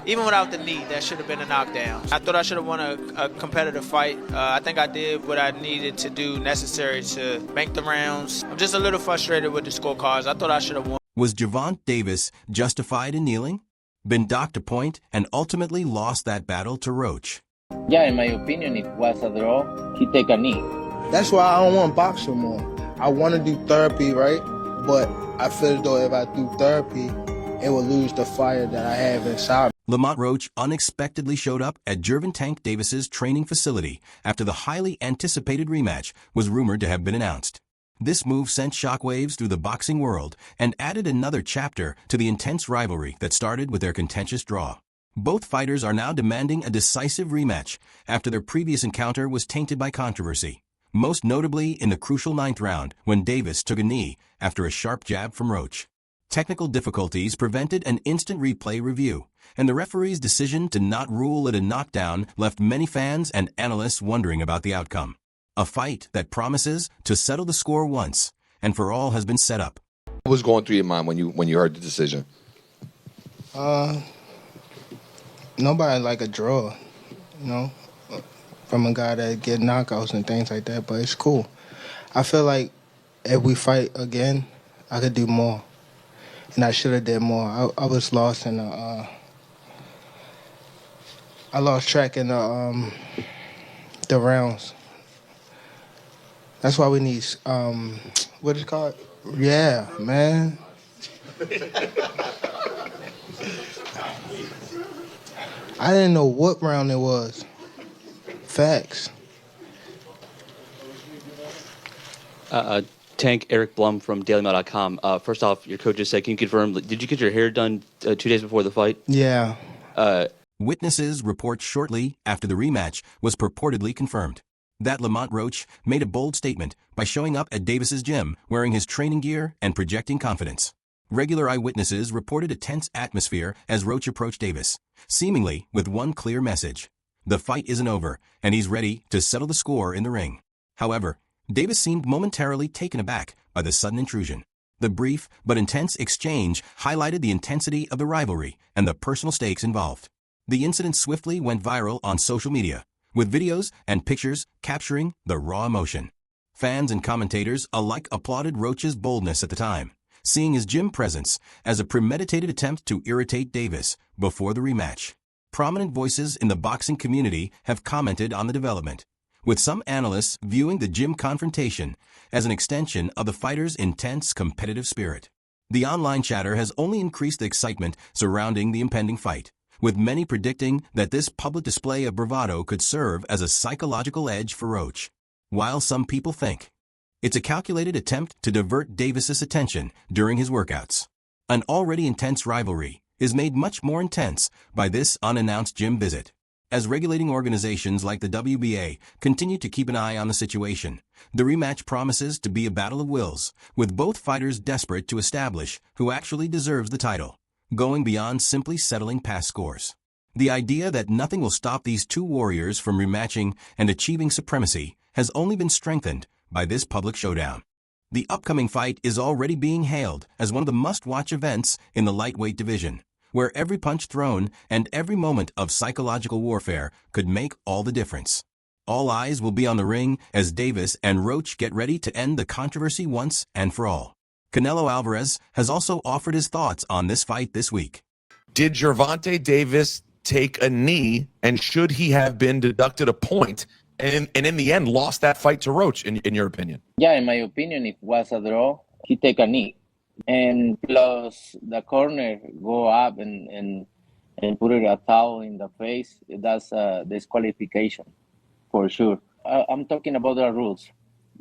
even without the knee, that should have been a knockdown. I thought I should have won a competitive fight. I think I did what I needed to do necessary to make the rounds. I'm just a little frustrated with the scorecards. I thought I should have won. Was Gervonta Davis justified in kneeling? Been docked a point and ultimately lost that battle to Roach. Yeah, in my opinion, it was a draw. He take a knee. That's why I don't want to box no more. I want to do therapy, right? But I feel as though if I do therapy, it will lose the fire that I have inside. Lamont Roach unexpectedly showed up at Gervonta Davis's training facility after the highly anticipated rematch was rumored to have been announced. This move sent shockwaves through the boxing world and added another chapter to the intense rivalry that started with their contentious draw. Both fighters are now demanding a decisive rematch after their previous encounter was tainted by controversy, most notably in the crucial 9th round when Davis took a knee after a sharp jab from Roach. Technical difficulties prevented an instant replay review, and the referee's decision to not rule it a knockdown left many fans and analysts wondering about the outcome. A fight that promises to settle the score once and for all has been set up. What was going through your mind when you heard the decision? Nobody like a draw, from a guy that get knockouts and things like that, but it's cool. I feel like if we fight again, I could do more. And I should have did more. I was lost in the, I lost track in the rounds. That's why we need, what is it called? Yeah, man. I didn't know what round it was. Facts. Tank Eric Blum from DailyMail.com. First off, your coach just said, can you confirm, did you get your hair done 2 days before the fight? Yeah. Witnesses report shortly after the rematch was purportedly confirmed that Lamont Roach made a bold statement by showing up at Davis's gym wearing his training gear and projecting confidence. Regular eyewitnesses reported a tense atmosphere as Roach approached Davis, seemingly with one clear message: the fight isn't over, and he's ready to settle the score in the ring. However, Davis seemed momentarily taken aback by the sudden intrusion. The brief but intense exchange highlighted the intensity of the rivalry and the personal stakes involved. The incident swiftly went viral on social media, with videos and pictures capturing the raw emotion. Fans and commentators alike applauded Roach's boldness at the time, seeing his gym presence as a premeditated attempt to irritate Davis before the rematch. Prominent voices in the boxing community have commented on the development, with some analysts viewing the gym confrontation as an extension of the fighter's intense competitive spirit. The online chatter has only increased the excitement surrounding the impending fight, with many predicting that this public display of bravado could serve as a psychological edge for Roach. While some people think it's a calculated attempt to divert Davis's attention during his workouts, an already intense rivalry is made much more intense by this unannounced gym visit. As regulating organizations like the WBA continue to keep an eye on the situation, the rematch promises to be a battle of wills, with both fighters desperate to establish who actually deserves the title, going beyond simply settling past scores. The idea that nothing will stop these two warriors from rematching and achieving supremacy has only been strengthened by this public showdown. The upcoming fight is already being hailed as one of the must-watch events in the lightweight division, where every punch thrown and every moment of psychological warfare could make all the difference. All eyes will be on the ring as Davis and Roach get ready to end the controversy once and for all. Canelo Alvarez has also offered his thoughts on this fight this week. Did Gervonta Davis take a knee, and should he have been deducted a point and in the end lost that fight to Roach, in your opinion? Yeah, in my opinion, it was a draw. He take a knee. And plus the corner go up and put it a towel in the face. That's a disqualification for sure. I'm talking about the rules,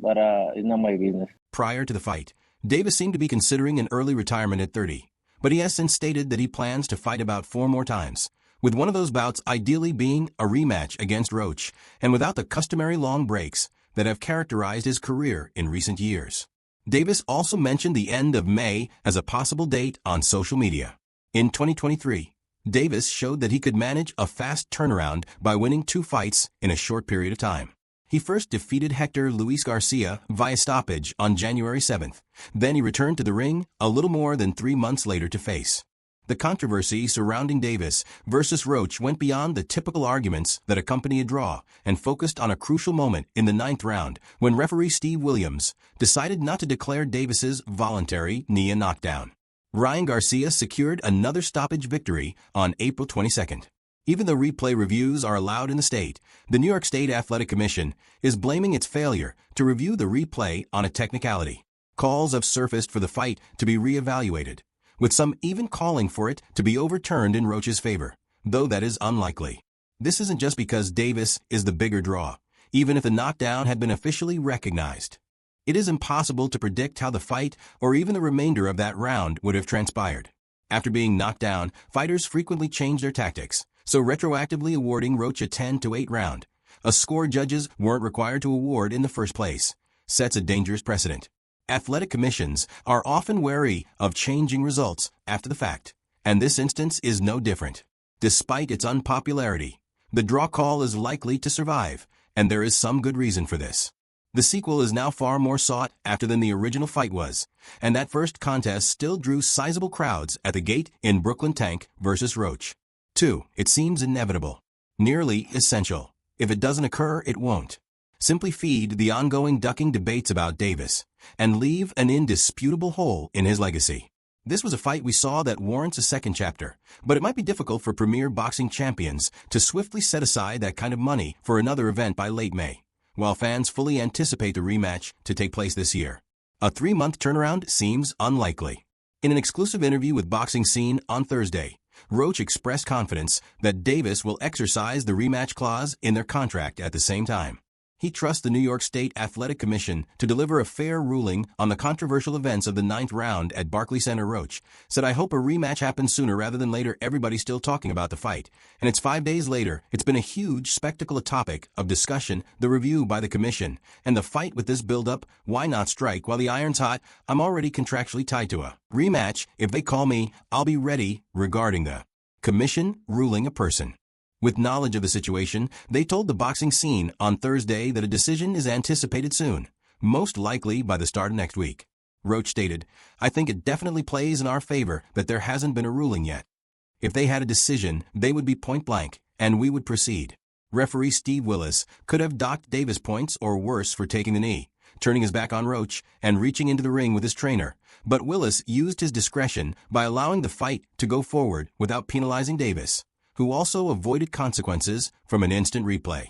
but it's not my business. Prior to the fight, Davis seemed to be considering an early retirement at 30, but he has since stated that he plans to fight about 4 more times, with one of those bouts ideally being a rematch against Roach and without the customary long breaks that have characterized his career in recent years. Davis also mentioned the end of May as a possible date on social media. In 2023, Davis showed that he could manage a fast turnaround by winning 2 fights in a short period of time. He first defeated Hector Luis Garcia via stoppage on January 7th. Then he returned to the ring a little more than 3 months later to face The controversy surrounding Davis versus Roach went beyond the typical arguments that accompany a draw and focused on a crucial moment in the 9th round when referee Steve Williams decided not to declare Davis's voluntary knee a knockdown. Ryan Garcia secured another stoppage victory on April 22nd. Even though replay reviews are allowed in the state, the New York State Athletic Commission is blaming its failure to review the replay on a technicality. Calls have surfaced for the fight to be reevaluated, with some even calling for it to be overturned in Roach's favor, though that is unlikely. This isn't just because Davis is the bigger draw, even if the knockdown had been officially recognized. It is impossible to predict how the fight or even the remainder of that round would have transpired. After being knocked down, fighters frequently change their tactics, so retroactively awarding Roach a 10-8 round, a score judges weren't required to award in the first place, sets a dangerous precedent. Athletic commissions are often wary of changing results after the fact, and this instance is no different. Despite its unpopularity, the draw call is likely to survive, and there is some good reason for this. The sequel is now far more sought after than the original fight was, and that first contest still drew sizable crowds at the gate in Brooklyn. Tank versus Roach. 2. It seems inevitable. Nearly essential. If it doesn't occur, it won't. Simply feed the ongoing ducking debates about Davis and leave an indisputable hole in his legacy. This was a fight we saw that warrants a second chapter, but it might be difficult for premier boxing champions to swiftly set aside that kind of money for another event by late May, while fans fully anticipate the rematch to take place this year. A 3-month turnaround seems unlikely. In an exclusive interview with Boxing Scene on Thursday, Roach expressed confidence that Davis will exercise the rematch clause in their contract at the same time. He trusts the New York State Athletic Commission to deliver a fair ruling on the controversial events of the 9th round at Barclays Center. Roach said, "I hope a rematch happens sooner rather than later. Everybody's still talking about the fight, and it's 5 days later. It's been a huge spectacle, a topic of discussion, the review by the commission, and the fight with this build-up. Why not strike while the iron's hot? I'm already contractually tied to a rematch. If they call me, I'll be ready." Regarding the commission ruling a person with knowledge of the situation, they told the Boxing Scene on Thursday that a decision is anticipated soon, most likely by the start of next week. Roach stated, "I think it definitely plays in our favor that there hasn't been a ruling yet. If they had a decision, they would be point blank, and we would proceed." Referee Steve Willis could have docked Davis points or worse for taking the knee, turning his back on Roach and reaching into the ring with his trainer, but Willis used his discretion by allowing the fight to go forward without penalizing Davis, who also avoided consequences from an instant replay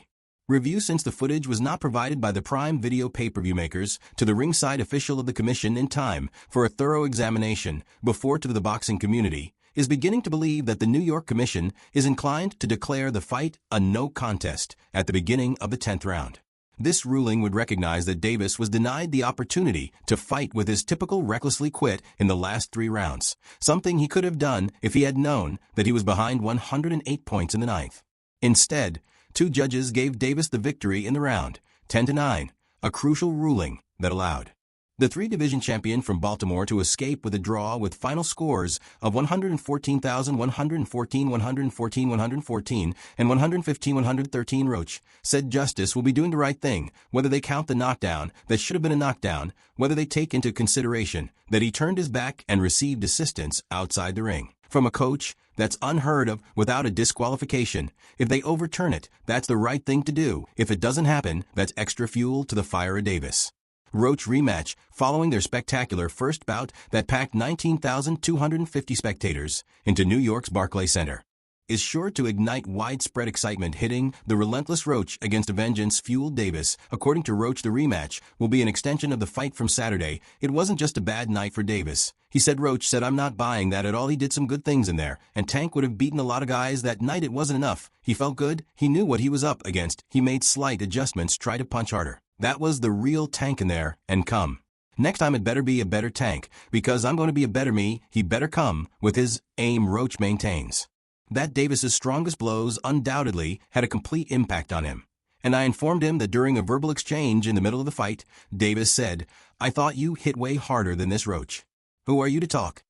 review since the footage was not provided by the Prime Video pay-per-view makers to the ringside official of the commission in time for a thorough examination before to the boxing community, is beginning to believe that the New York Commission is inclined to declare the fight a no contest at the beginning of the 10th round. This ruling would recognize that Davis was denied the opportunity to fight with his typical recklessly quit in the last 3 rounds, something he could have done if he had known that he was behind 108 points in the 9th. Instead, 2 judges gave Davis the victory in the round, 10-9, a crucial ruling that allowed the 3-division champion from Baltimore to escape with a draw with final scores of 114,114, 114, 114, and 115, 113. Roach said justice will be doing the right thing, whether they count the knockdown that should have been a knockdown, whether they take into consideration that he turned his back and received assistance outside the ring from a coach. That's unheard of without a disqualification. If they overturn it, that's the right thing to do. If it doesn't happen, that's extra fuel to the fire of Davis. Roach rematch following their spectacular first bout that packed 19,250 spectators into New York's Barclays Center is sure to ignite widespread excitement, hitting the relentless Roach against a vengeance-fueled Davis. According to Roach, the rematch will be an extension of the fight from Saturday. It wasn't just a bad night for Davis. He said, Roach said, "I'm not buying that at all. He did some good things in there, and Tank would have beaten a lot of guys that night. It wasn't enough. He felt good. He knew what he was up against. He made slight adjustments, tried to punch harder. That was the real Tank in there, and come. Next time it better be a better Tank, because I'm going to be a better me. He better come with his aim." Roach maintains that Davis's strongest blows undoubtedly had a complete impact on him. "And I informed him that during a verbal exchange in the middle of the fight, Davis said, 'I thought you hit way harder than this, Roach. Who are you to talk?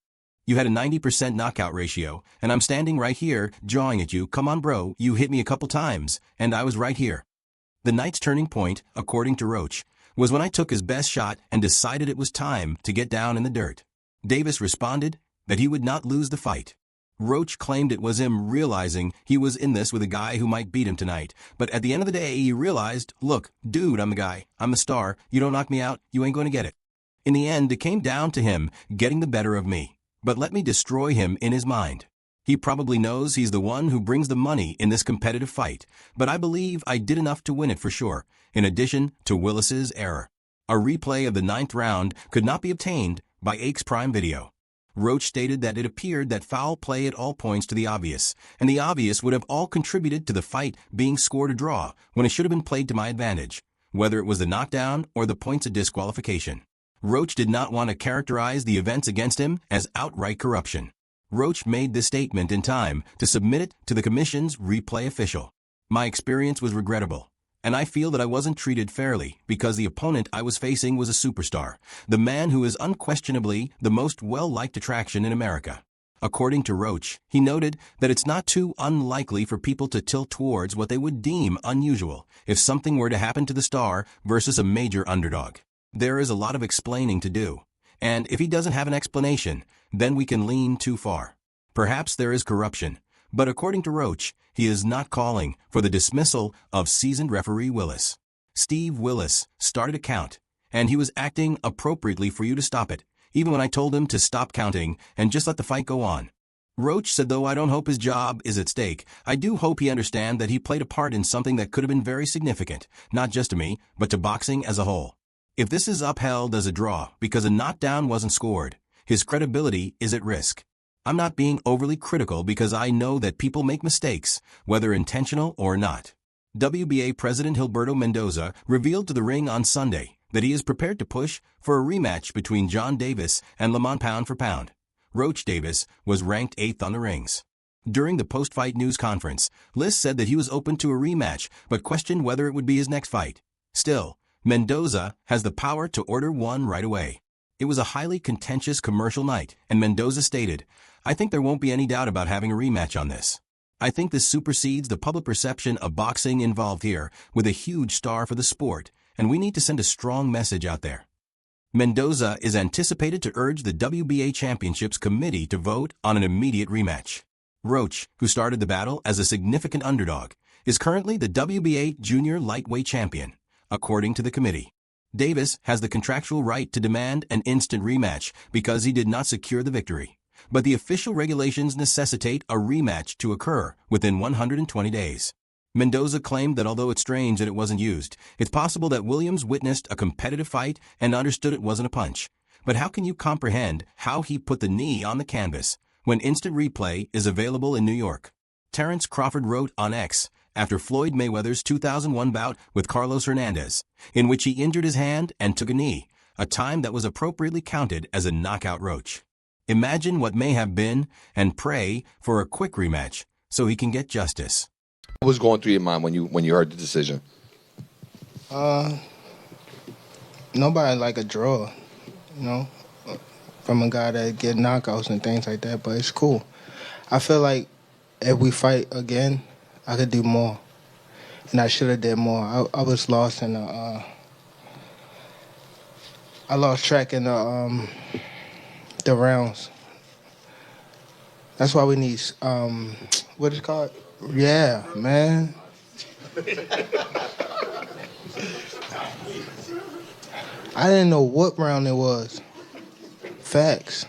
You had a 90% knockout ratio, and I'm standing right here, jawing at you. Come on, bro, you hit me a couple times, and I was right here.' The night's turning point, according to Roach, was when I took his best shot and decided it was time to get down in the dirt." Davis responded that he would not lose the fight. Roach claimed it was him realizing he was in this with a guy who might beat him tonight, but at the end of the day, he realized, look, dude, I'm the guy. I'm the star. You don't knock me out, you ain't going to get it. In the end, it came down to him getting the better of me. But let me destroy him in his mind. He probably knows he's the one who brings the money in this competitive fight, but I believe I did enough to win it for sure, in addition to Willis's error. A replay of the 9th round could not be obtained by Ake's Prime Video. Roach stated that it appeared that foul play at all points to the obvious, and the obvious would have all contributed to the fight being scored a draw when it should have been played to my advantage, whether it was the knockdown or the points of disqualification. Roach did not want to characterize the events against him as outright corruption. Roach made this statement in time to submit it to the commission's replay official. My experience was regrettable, and I feel that I wasn't treated fairly because the opponent I was facing was a superstar, the man who is unquestionably the most well-liked attraction in America. According to Roach, he noted that it's not too unlikely for people to tilt towards what they would deem unusual if something were to happen to the star versus a major underdog. There is a lot of explaining to do, and if he doesn't have an explanation, then we can lean too far. Perhaps there is corruption, but according to Roach, he is not calling for the dismissal of seasoned referee Willis. Steve Willis started a count, and he was acting appropriately for you to stop it, even when I told him to stop counting and just let the fight go on. Roach said, though I don't hope his job is at stake, I do hope he understands that he played a part in something that could have been very significant, not just to me, but to boxing as a whole. If this is upheld as a draw because a knockdown wasn't scored, his credibility is at risk. I'm not being overly critical because I know that people make mistakes, whether intentional or not. WBA President Gilberto Mendoza revealed to the Ring on Sunday that he is prepared to push for a rematch between John Davis and Lamont pound for pound. Roach Davis was ranked 8th on the rings. During the post-fight news conference, Liss said that he was open to a rematch but questioned whether it would be his next fight. Still, Mendoza has the power to order one right away. It was a highly contentious commercial night, and Mendoza stated, I think there won't be any doubt about having a rematch on this. I think this supersedes the public perception of boxing involved here with a huge star for the sport, and we need to send a strong message out there. Mendoza is anticipated to urge the WBA Championships Committee to vote on an immediate rematch. Roach, who started the battle as a significant underdog, is currently the WBA Junior Lightweight Champion, according to the committee. Davis has the contractual right to demand an instant rematch because he did not secure the victory, but the official regulations necessitate a rematch to occur within 120 days. Mendoza claimed that although it's strange that it wasn't used, it's possible that Williams witnessed a competitive fight and understood it wasn't a punch. But how can you comprehend how he put the knee on the canvas when instant replay is available in New York? Terrence Crawford wrote on X, after Floyd Mayweather's 2001 bout with Carlos Hernandez, in which he injured his hand and took a knee, a time that was appropriately counted as a knockout. Roach. Imagine what may have been and pray for a quick rematch so he can get justice. What was going through your mind when you heard the decision? Nobody like a draw, from a guy that get knockouts and things like that, but it's cool. I feel like if we fight again, I could do more, and I should have did more. I was lost in the, I lost track in the rounds. That's why we need, what is it called? Yeah, man. I didn't know what round it was. Facts.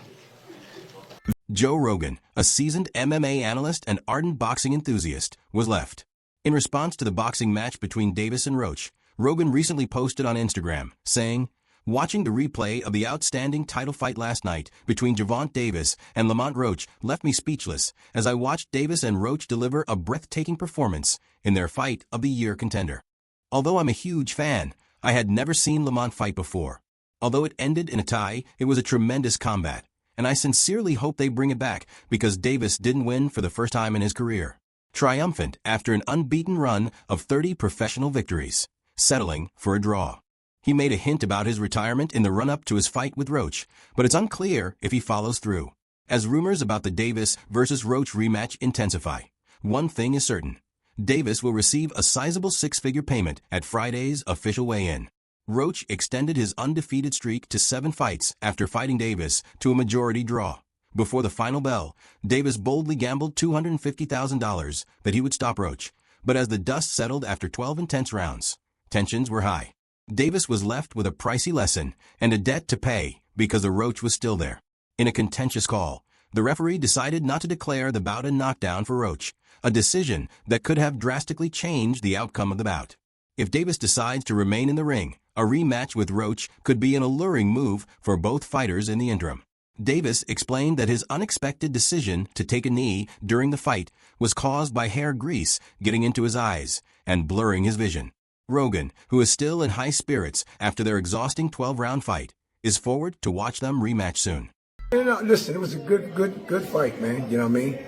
Joe Rogan, a seasoned MMA analyst and ardent boxing enthusiast, was left. In response to the boxing match between Davis and Roach, Rogan recently posted on Instagram, saying, watching the replay of the outstanding title fight last night between Gervonta Davis and Lamont Roach left me speechless as I watched Davis and Roach deliver a breathtaking performance in their fight of the year contender. Although I'm a huge fan, I had never seen Lamont fight before. Although it ended in a tie, it was a tremendous combat, and I sincerely hope they bring it back because Davis didn't win for the first time in his career. Triumphant after an unbeaten run of 30 professional victories, settling for a draw. He made a hint about his retirement in the run-up to his fight with Roach, but it's unclear if he follows through. As rumors about the Davis versus Roach rematch intensify, one thing is certain. Davis will receive a sizable six-figure payment at Friday's official weigh-in. Roach extended his undefeated streak to 7 fights after fighting Davis to a majority draw. Before the final bell, Davis boldly gambled $250,000 that he would stop Roach. But as the dust settled after 12 intense rounds, tensions were high. Davis was left with a pricey lesson and a debt to pay because the Roach was still there. In a contentious call, the referee decided not to declare the bout a knockdown for Roach, a decision that could have drastically changed the outcome of the bout. If Davis decides to remain in the ring, a rematch with Roach could be an alluring move for both fighters in the interim. Davis explained that his unexpected decision to take a knee during the fight was caused by hair grease getting into his eyes and blurring his vision. Rogan, who is still in high spirits after their exhausting 12-round fight, is forward to watch them rematch soon. You know, listen, it was a good fight, man. You know what I mean?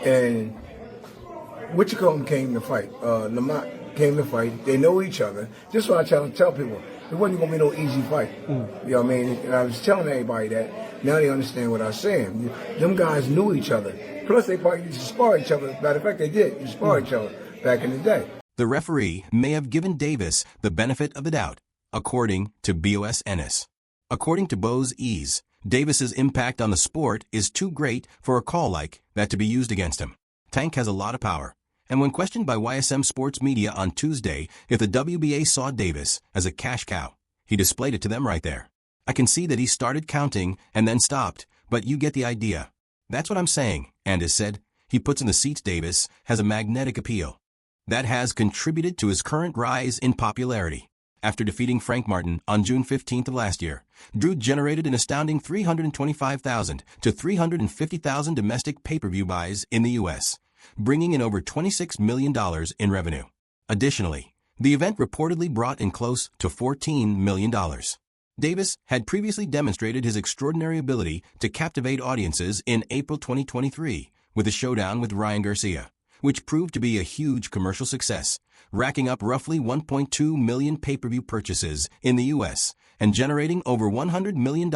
And came to fight. Lamont came to fight. They know each other. Just what I tell people. It wasn't going to be no easy fight. You know what I mean? And I was telling everybody that. Now they understand what I was saying. Them guys knew each other. Plus, they probably used to spar each other. Matter of fact, they did. You spar each other back in the day. The referee may have given Davis the benefit of the doubt, according to BOS Ennis. According to Bose Ease, Davis's impact on the sport is too great for a call like that to be used against him. Tank has a lot of power. And when questioned by YSM Sports Media on Tuesday if the WBA saw Davis as a cash cow, he displayed it to them right there. I can see that he started counting and then stopped, but you get the idea. That's what I'm saying, Andis said. He puts in the seats. Davis has a magnetic appeal that has contributed to his current rise in popularity. After defeating Frank Martin on June 15th of last year, Drew generated an astounding 325,000 to 350,000 domestic pay-per-view buys in the U.S., bringing in over $26 million in revenue. Additionally, the event reportedly brought in close to $14 million. Davis had previously demonstrated his extraordinary ability to captivate audiences in April 2023 with a showdown with Ryan Garcia, which proved to be a huge commercial success, racking up roughly 1.2 million pay-per-view purchases in the U.S. and generating over $100 million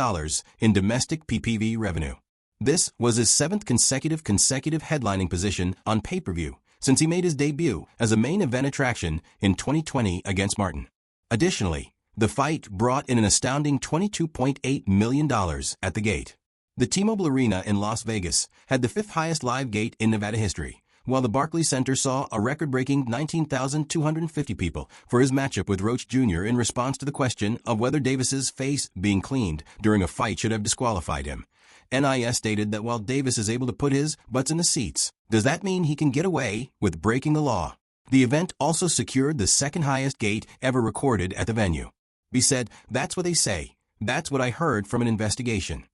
in domestic PPV revenue. This was his seventh consecutive headlining position on pay-per-view since he made his debut as a main event attraction in 2020 against Martin. Additionally, the fight brought in an astounding $22.8 million at the gate. The T-Mobile Arena in Las Vegas had the fifth highest live gate in Nevada history, while the Barclays Center saw a record-breaking 19,250 people for his matchup with Roach Jr. in response to the question of whether Davis's face being cleaned during a fight should have disqualified him. NIS stated that while Davis is able to put his butts in the seats, does that mean he can get away with breaking the law? The event also secured the second highest gate ever recorded at the venue. He said, "That's what they say. That's what I heard from an investigation."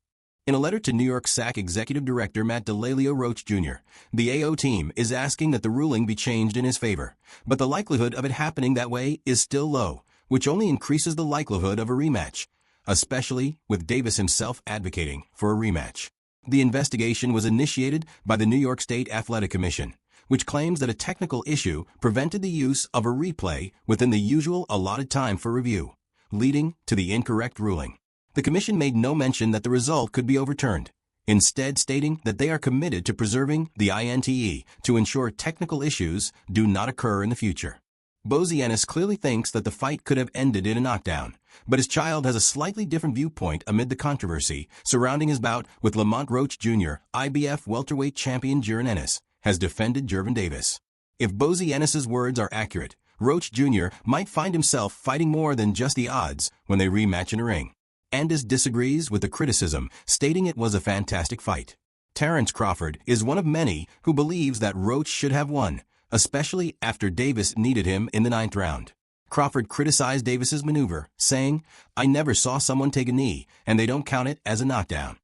In a letter to New York SAC Executive Director Matt DeLelio Roach Jr., the AO team is asking that the ruling be changed in his favor, but the likelihood of it happening that way is still low, which only increases the likelihood of a rematch, especially with Davis himself advocating for a rematch. The investigation was initiated by the New York State Athletic Commission, which claims that a technical issue prevented the use of a replay within the usual allotted time for review, leading to the incorrect ruling. The commission made no mention that the result could be overturned, instead stating that they are committed to preserving the INTE to ensure technical issues do not occur in the future. Bosianis clearly thinks that the fight could have ended in a knockdown, but his child has a slightly different viewpoint amid the controversy surrounding his bout with Lamont Roach Jr. IBF welterweight champion Jaron Ennis has defended Gervonta Davis. If Bosianis' words are accurate, Roach Jr. might find himself fighting more than just the odds when they rematch in a ring. Andis disagrees with the criticism, stating it was a fantastic fight. Terrence Crawford is one of many who believes that Roach should have won, especially after Davis needed him in the 9th round. Crawford criticized Davis's maneuver, saying, "I never saw someone take a knee, and they don't count it as a knockdown."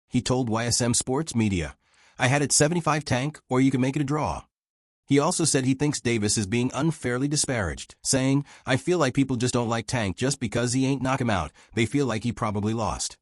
He told YSM Sports Media, "I had it 75 Tank, or you can make it a draw." He also said he thinks Davis is being unfairly disparaged, saying, "I feel like people just don't like Tank just because he ain't knock him out. They feel like he probably lost."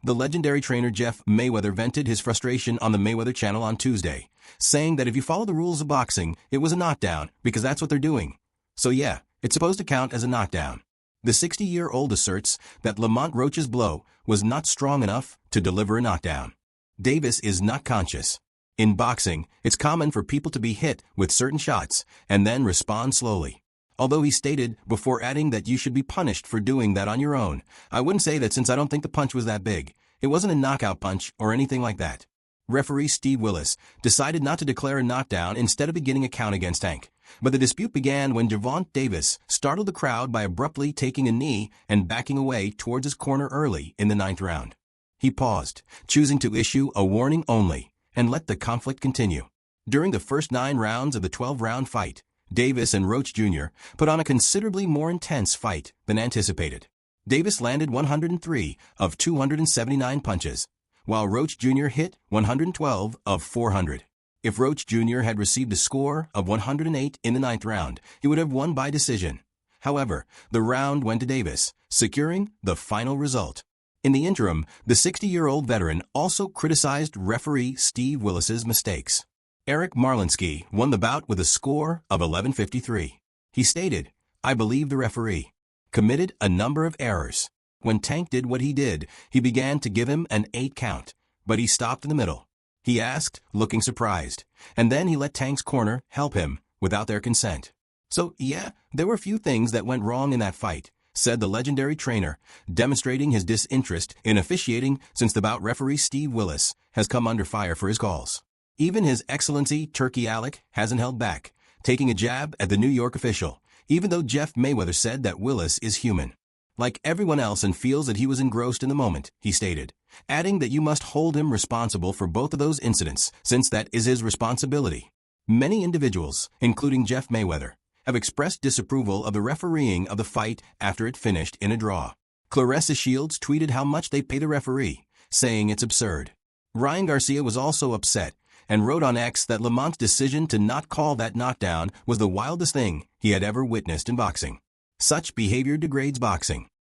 The legendary trainer Jeff Mayweather vented his frustration on the Mayweather channel on Tuesday, saying that if you follow the rules of boxing, it was a knockdown because that's what they're doing. So yeah, it's supposed to count as a knockdown. The 60-year-old asserts that Lamont Roach's blow was not strong enough to deliver a knockdown. Davis is not conscious. In boxing, it's common for people to be hit with certain shots and then respond slowly. Although he stated before adding that you should be punished for doing that on your own, I wouldn't say that since I don't think the punch was that big. It wasn't a knockout punch or anything like that. Referee Steve Willis decided not to declare a knockdown instead of beginning a count against Tank. But the dispute began when Gervonta Davis startled the crowd by abruptly taking a knee and backing away towards his corner early in the 9th round. He paused, choosing to issue a warning only, and let the conflict continue. During the first 9 rounds of the 12-round fight, Davis and Roach Jr. put on a considerably more intense fight than anticipated. Davis landed 103 of 279 punches, while Roach Jr. hit 112 of 400. If Roach Jr. had received a score of 108 in the 9th round, he would have won by decision. However, the round went to Davis, securing the final result. In the interim, the 60-year-old veteran also criticized referee Steve Willis's mistakes. Eric Marlinsky won the bout with a score of 11-53. He stated, "I believe the referee committed a number of errors. When Tank did what he did, he began to give him an 8 count, but he stopped in the middle. He asked, looking surprised, and then he let Tank's corner help him without their consent. So, yeah, there were a few things that went wrong in that fight," said the legendary trainer, demonstrating his disinterest in officiating since the bout. Referee Steve Willis has come under fire for his calls. Even His Excellency Turkey Alec hasn't held back, taking a jab at the New York official, even though Jeff Mayweather said that Willis is human, like everyone else, and feels that he was engrossed in the moment, he stated, adding that you must hold him responsible for both of those incidents, since that is his responsibility. Many individuals, including Jeff Mayweather, have expressed disapproval of the refereeing of the fight after it finished in a draw. Claressa Shields tweeted how much they pay the referee, saying it's absurd. Ryan Garcia was also upset and wrote on X that Lamont's decision to not call that knockdown was the wildest thing he had ever witnessed in boxing. Such behavior degrades boxing.